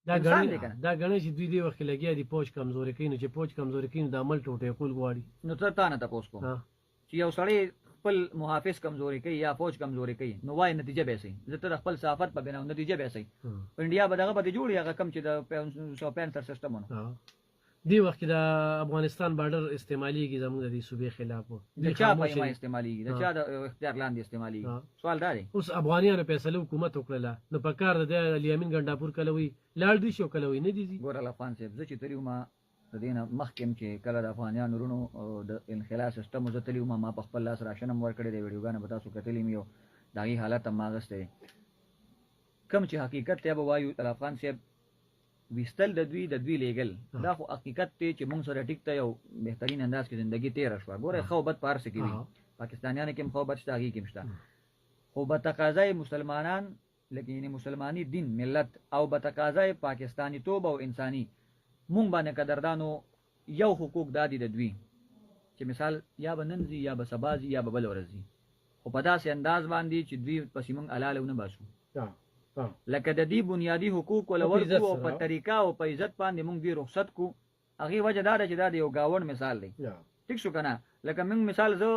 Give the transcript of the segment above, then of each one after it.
دا غني چې دوی دی وخت لګیا دي پوج کمزوري کین چې پوج کمزوري کین د عمل ټوټه کول غواړي نو ته نه تاسو کو چې یو سړی خپل محافظ کمزوري کوي یا فوج کمزوري کوي نو وای نتیجه به سي زه خپل صحافت په بنا نتیجه به سي انډیا به دغه به جوړي هغه کم چې د 165 سیستمونه دی وخت د افغانستان بارډر استعماليږي زموږ د دې صوبې خلاف د چا په ما استعماليږي د چا د اختیار لاندې استعماليږي سوال دا دی اوس افغانانو فیصله حکومت وکړه نو په کار د الیامین ګنداپور کلوي لاړ دي شو کلوي نه دي ګور افغان صاحب زه چې تریو ما د دینه مخکم چې کله د افغانانو رونو د انخلا سیستم زه تلیو ما په خپل لاس راشنم ورکړی د ویډیوګانو به تاسو کتلې میو دغه حالت ما غسته کم چې حقیقت ته به وایو افغان صاحب وستل د دوی لیګل دا خو حقیقت ته چې موږ سره ټیک ته یو بهترین انداز کې ژوندۍ تیر شو ګوره خو بد پارس کې وي پاکستانیانو کې خو بد شته کې مشته خو به تقاضای مسلمانان لکه مسلمانی دین ملت او به تقاضای پاکستانی توبه او انساني مونږ باندې قدردانو یو حقوق دادي د دوی چې مثال یا بننزي یا بسبازي یا ببل ورزي خو په داسې انداز باندې چې دوی پسې مونږ الاله باسو لکه د دې بنیادی حقوق ولور کو په طریقه او په عزت باندې مونږ دی رخصت کو هغه وجه دا چې دا یو گاوند مثال دی ٹھیک شو کنه لکه موږ مثال زه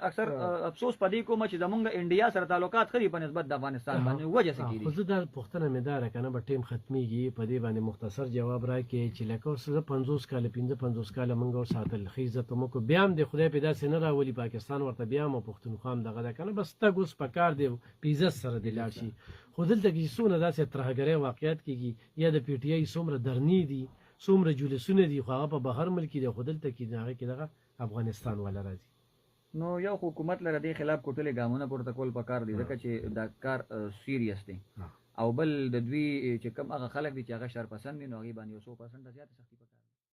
اکثر افسوس پدې کوم چې زمونږ انډیا سره تعلقات خري په نسبت د افغانستان باندې وجه څه کیږي خو زه دا پښتنه مې دار کنه به ټیم ختميږي په دې باندې مختصر جواب راکې چې لکه اوس 50 کال 55 کال موږ او ساتل خیزت مو کو بیا هم د خدای په داسې نه راولي پاکستان ورته بیا مو پښتونخوا هم دغه کنه بس تګوس پکار دی پیزه سره دی لاړ شي خو دلته کې څونه داسې ترهګری واقعیت کیږي یا د پی ټی آی څومره درنی دي څومره جلسونه دي خو هغه په بهر ملک دی خو دلته کې دغه کې دغه افغانستان ولا راځي نو یو حکومت لره د خلاف کوټلې ګامونه پورته کول پکار دي ځکه چې دا کار سیریس دی او بل د دوی چې کم هغه خلک دي چې هغه شر پسند دي نو هغه باندې 100% زیات سختی پکار